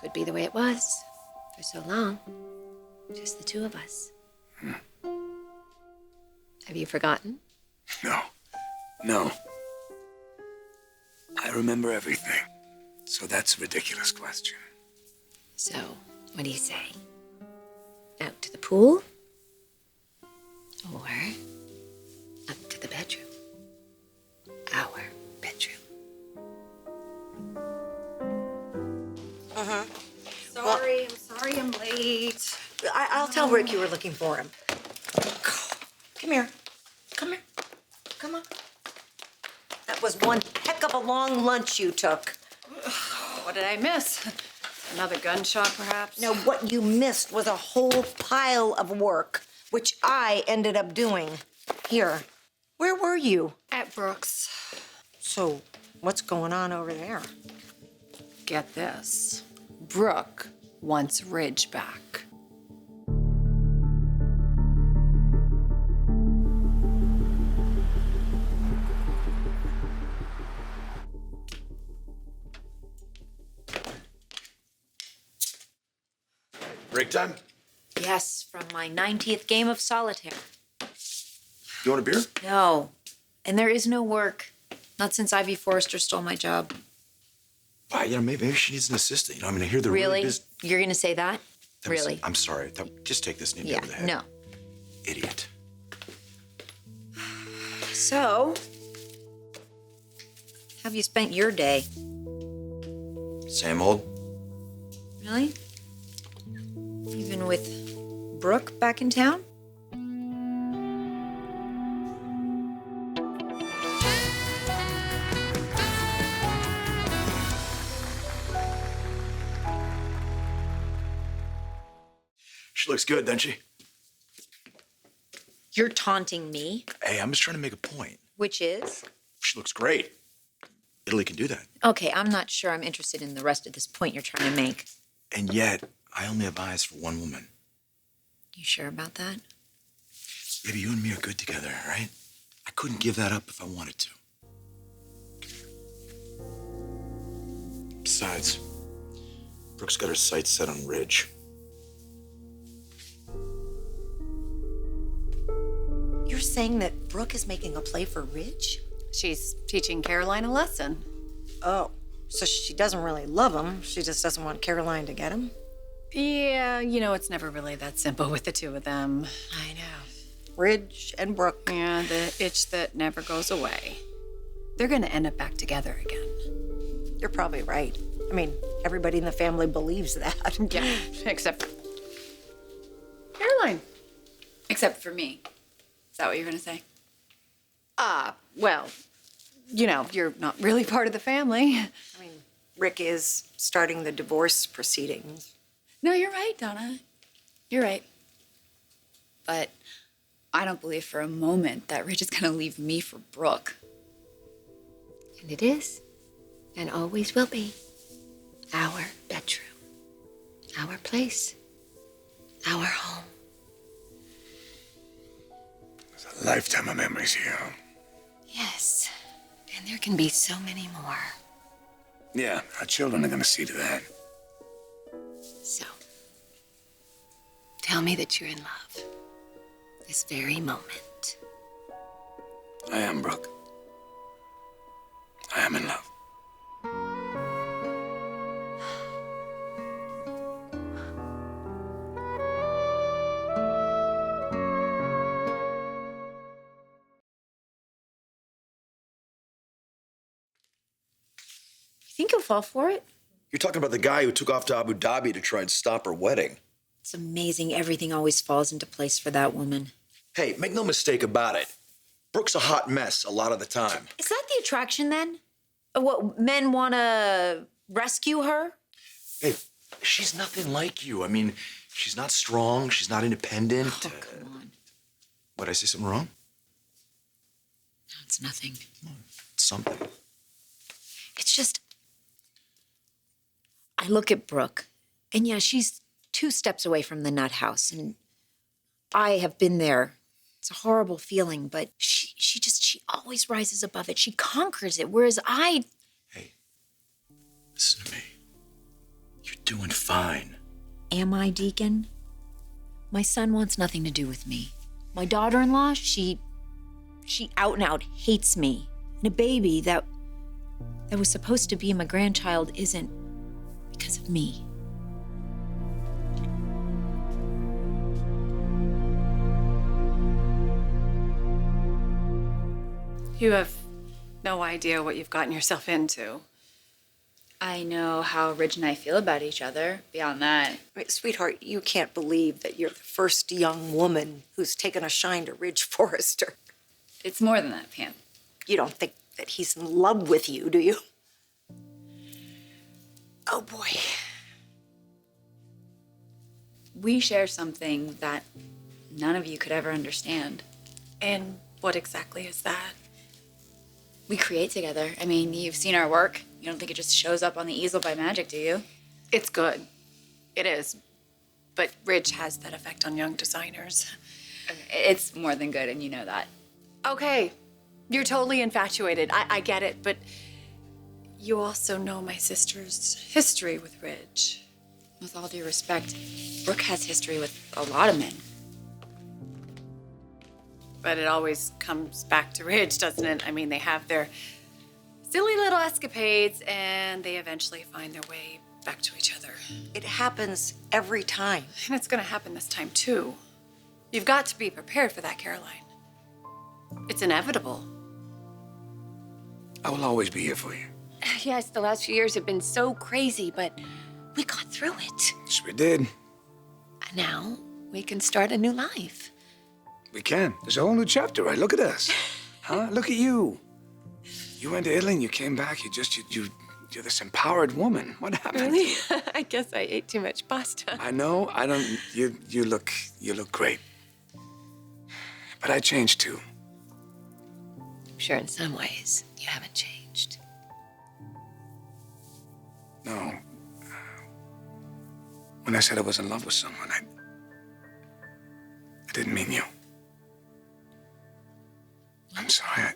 Could be the way it was for so long. Just the two of us. Have you forgotten? No. I remember everything. So that's a ridiculous question. So, what do you say? Out to the pool? Or up to the bedroom? Our bedroom. I'm sorry I'm late. I'll tell Rick you were looking for him. Come here. Come on. That was one heck of a long lunch you took. What did I miss? Another gunshot, perhaps? No, what you missed was a whole pile of work, which I ended up doing. Here, where were you? At Brooke's. So, what's going on over there? Get this. Brooke wants Ridge back. Break time? Yes, from my 90th game of solitaire. You want a beer? No, and there is no work. Not since Ivy Forrester stole my job. Maybe she needs an assistant. I hear the Really? You're gonna say that? was- Really? I'm sorry. Just take this and hit me Yeah, over the head. no. Idiot. So, how have you spent your day? Same old. Really? Even with Brooke back in town? She looks good, doesn't she? You're taunting me, Hey, I'm just trying to make a point. which is? She looks great. Italy can do that. Okay, I'm not sure I'm interested in the rest of this point you're trying to make. And yet, I only have eyes for one woman. You sure about that? Baby, you and me are good together, right? I couldn't give that up if I wanted to. Besides, Brooke's got her sights set on Ridge. You're saying that Brooke is making a play for Ridge? She's teaching Caroline a lesson. Oh, so she doesn't really love him. She just doesn't want Caroline to get him? Yeah, it's never really that simple with the two of them. I know. Ridge and Brooke. Yeah, the itch that never goes away. They're gonna end up back together again. You're probably right. Everybody in the family believes that. Yeah, except Caroline. Except for me. Is that what you're gonna say? Well, you're not really part of the family. Rick is starting the divorce proceedings. No, you're right, Donna. You're right. But I don't believe for a moment that Rich is gonna leave me for Brooke. And it is, and always will be, our bedroom, our place, our home. There's a lifetime of memories here. Yes, and there can be so many more. Yeah, our children are gonna see to that. So, tell me that you're in love this very moment. I am, Brooke. I am in love. You think he'll fall for it? You're talking about the guy who took off to Abu Dhabi to try and stop her wedding. It's amazing everything always falls into place for that woman. Hey, make no mistake about it. Brooke's a hot mess a lot of the time. Is that the attraction then? What, men want to rescue her? Hey, she's nothing like you. She's not strong. She's not independent. Oh, come on. What, I say something wrong? No, it's nothing. It's something. It's just, I look at Brooke, and yeah, she's 2 steps away from the nut house, and I have been there. It's a horrible feeling, but she always rises above it. She conquers it, whereas I... Hey, listen to me. You're doing fine. Am I, Deacon? My son wants nothing to do with me. My daughter-in-law, she out and out hates me. And a baby that was supposed to be my grandchild isn't because of me. You have no idea what you've gotten yourself into. I know how Ridge and I feel about each other. Beyond that, Wait, sweetheart, you can't believe that you're the first young woman who's taken a shine to Ridge Forrester. it's more than that, Pam. You don't think that he's in love with you, do you? Oh, boy. We share something that none of you could ever understand. And what exactly is that? We create together. I mean, you've seen our work. You don't think it just shows up on the easel by magic, do you? It's good. It is. But Ridge has that effect on young designers. It's more than good, and you know that. Okay, you're totally infatuated. I get it, but you also know my sister's history with Ridge. With all due respect, Brooke has history with a lot of men. But it always comes back to Ridge, doesn't it? I mean, they have their silly little escapades, and they eventually find their way back to each other. It happens every time. And it's gonna happen this time, too. You've got to be prepared for that, Caroline. It's inevitable. I will always be here for you. Yes, the last few years have been so crazy, but we got through it. Yes, we did. And now we can start a new life. We can. There's a whole new chapter, right? Look at us. Huh? Look at you. You went to Italy and you came back. You're this empowered woman. What happened? Really? I guess I ate too much pasta. I know. I don't. You look great. But I changed too. I'm sure in some ways you haven't changed. No. When I said I was in love with someone, I didn't mean you. I'm sorry.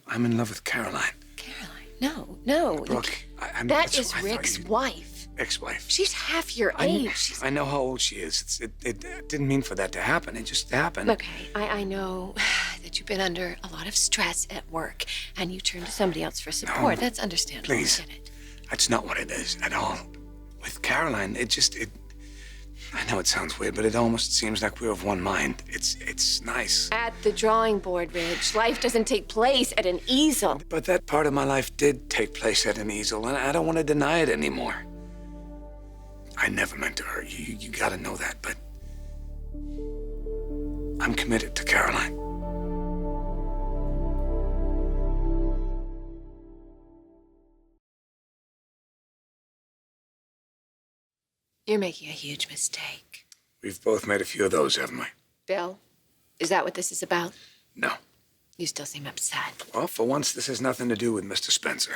I'm in love with Caroline. Caroline, no. Brooke, I'm. That that's is what I thought Rick's you- wife. Ex-wife. She's half your age. I know how old she is. It didn't mean for that to happen. It just happened. Okay, I know that you've been under a lot of stress at work and you turn to somebody else for support. That's understandable. Please. I get it. That's not what it is at all. With Caroline, I know it sounds weird, but it almost seems like we're of one mind. It's nice. At the drawing board, Ridge. Life doesn't take place at an easel. But that part of my life did take place at an easel, and I don't want to deny it anymore. I never meant to hurt you. You gotta know that, but I'm committed to Caroline. You're making a huge mistake. We've both made a few of those, haven't we? Bill, is that what this is about? No. You still seem upset. Well, for once, this has nothing to do with Mr. Spencer.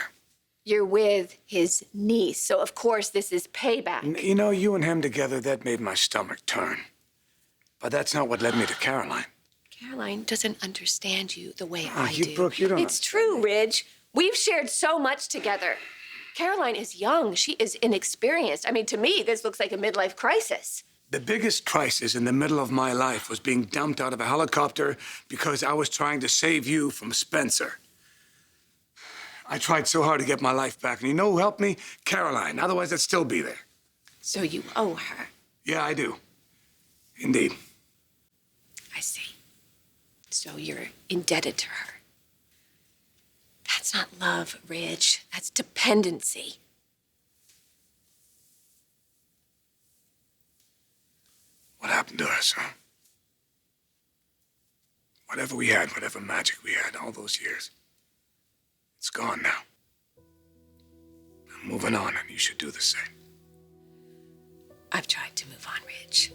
You're with his niece, so of course this is payback. You know, you and him together, that made my stomach turn. But that's not what led me to Caroline. Caroline doesn't understand you the way I you, do. Brooke, you don't It's true, Ridge. We've shared so much together. Caroline is young. She is inexperienced. I mean, to me, this looks like a midlife crisis. The biggest crisis in the middle of my life was being dumped out of a helicopter because I was trying to save you from Spencer. I tried so hard to get my life back, and you know who helped me? Caroline. Otherwise, I'd still be there. So you owe her. Yeah, I do. Indeed. I see. So you're indebted to her. That's not love, Ridge. That's dependency. What happened to us, huh? Whatever we had, whatever magic we had all those years, it's gone now. I'm moving on, and you should do the same. I've tried to move on, Ridge,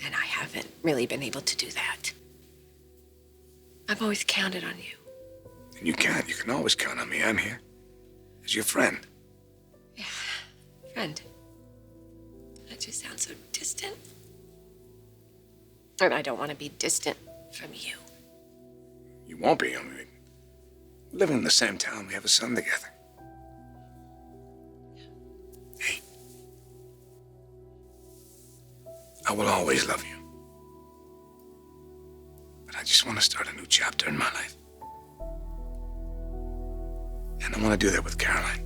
and I haven't really been able to do that. I've always counted on you. And you can. You can always count on me. I'm here. As your friend. Yeah, friend. That just sounds so distant. And I don't want to be distant from you. You won't be. I mean, we live in the same town. We have a son together. Hey, I will always love you. But I just want to start a new chapter in my life. And I want to do that with Caroline.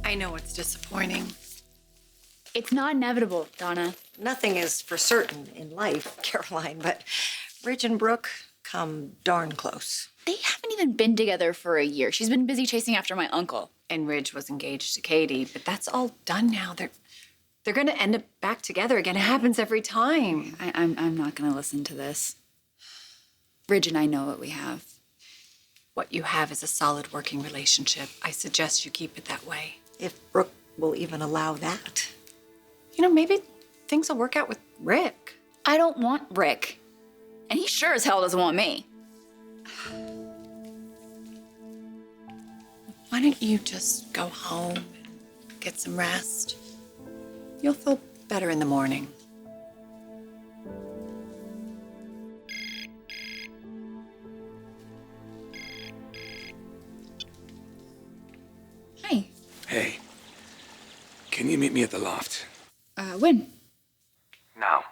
I know it's disappointing. It's not inevitable, Donna. Nothing is for certain in life, Caroline, but Ridge and Brooke come darn close. They haven't even been together for a year. She's been busy chasing after my uncle. And Ridge was engaged to Katie, but that's all done now. They're gonna end up back together again. It happens every time. I'm not gonna listen to this. Ridge and I know what we have. What you have is a solid working relationship. I suggest you keep it that way. If Brooke will even allow that. You know, maybe things will work out with Rick. I don't want Rick. And he sure as hell doesn't want me. Why don't you just go home and get some rest? You'll feel better in the morning. Hi. Hey, can you meet me at the loft? When? Now.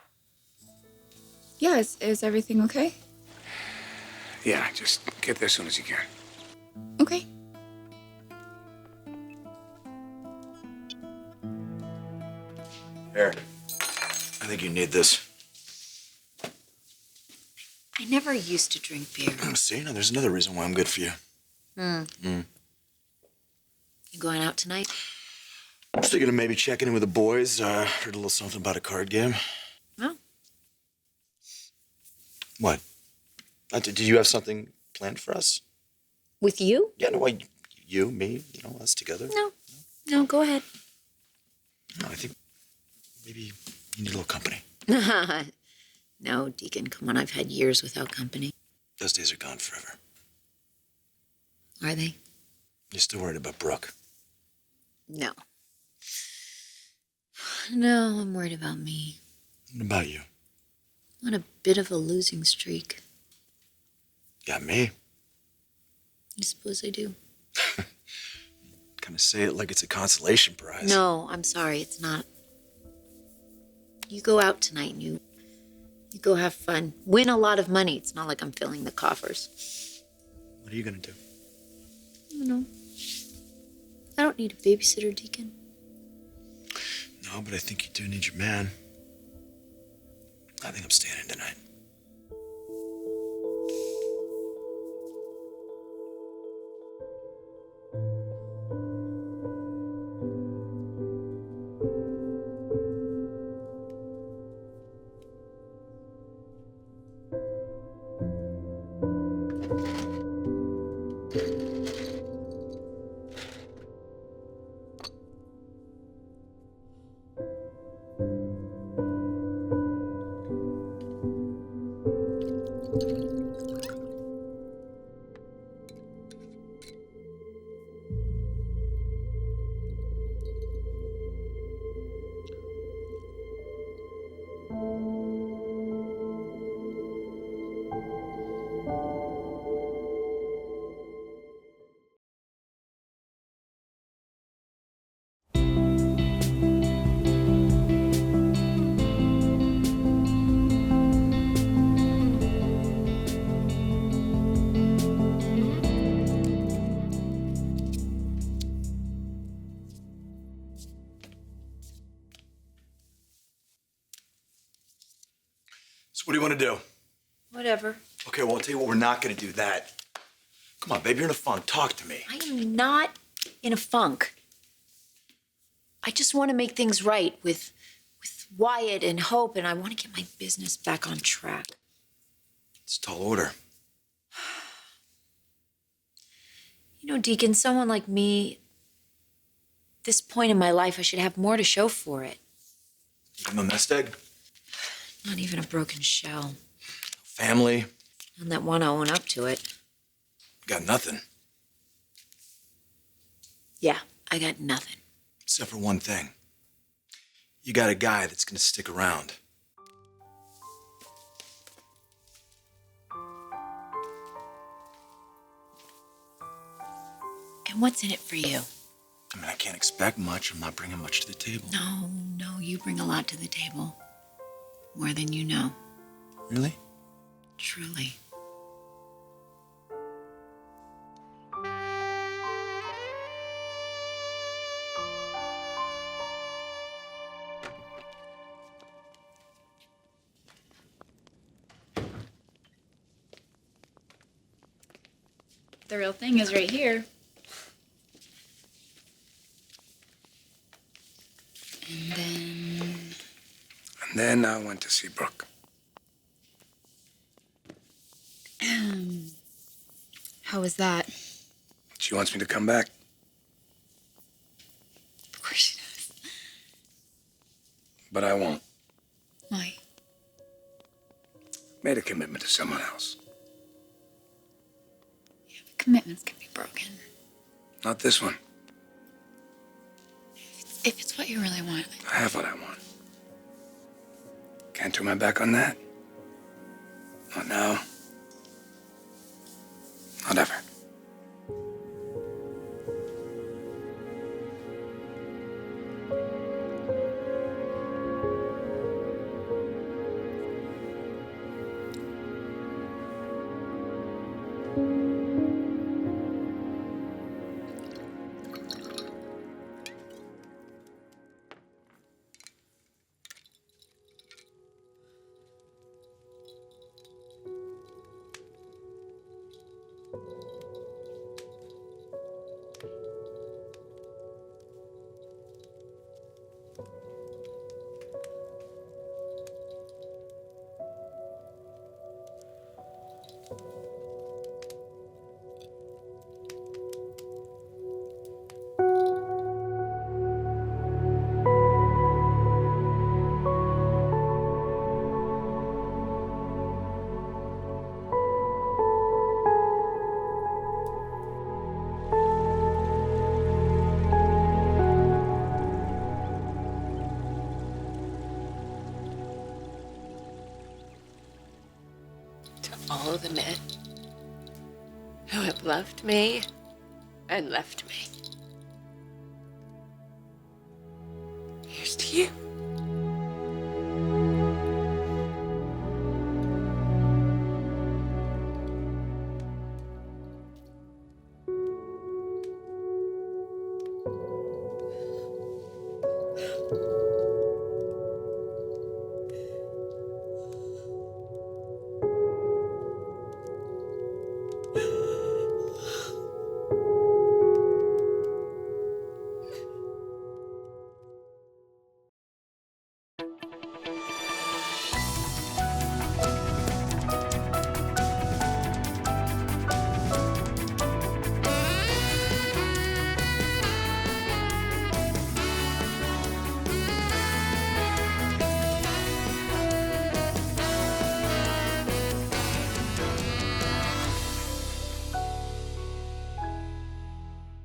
Yeah, is everything okay? Yeah, just get there as soon as you can. Okay. Here. I think you need this. I never used to drink beer. See, now there's another reason why I'm good for you. You going out tonight? I'm still gonna maybe check in with the boys. Heard a little something about a card game. No. What? Did you have something planned for us? With you? Yeah, no, you, me, us together. No. No, go ahead. No, I think maybe you need a little company. No, Deacon, come on. I've had years without company. Those days are gone forever. Are they? You're still worried about Brooke. No. No, I'm worried about me. What about you? I'm on a bit of a losing streak. Got me. I suppose I do. Kind of say it like it's a consolation prize. No, I'm sorry. It's not. You go out tonight and you go have fun. Win a lot of money. It's not like I'm filling the coffers. What are you gonna do? I don't know. I don't need a babysitter, Deacon. No, but I think you do need your man. I think I'm staying in tonight. So what do you want to do? Whatever. Okay, well, I'll tell you what, we're not going to do that. Come on, babe, you're in a funk. Talk to me. I am not in a funk. I just want to make things right with Wyatt and Hope, and I want to get my business back on track. It's a tall order. You know, Deacon, someone like me, this point in my life, I should have more to show for it. I'm a nest egg. Not even a broken shell. Family. And that want to own up to it. Got nothing. Yeah, I got nothing. Except for one thing. You got a guy that's gonna stick around. And what's in it for you? I mean, I can't expect much. I'm not bringing much to the table. No, you bring a lot to the table. More than you know. Really? Truly. The real thing is right here. And then I went to see Brooke. How was that? She wants me to come back. Of course she does. But I won't. Why? Made a commitment to someone else. Yeah, but commitments can be broken. Not this one. If it's what you really want. I have what I want. Can't turn my back on that. Not now. Not ever. All the men who have loved me and left me. Here's to you.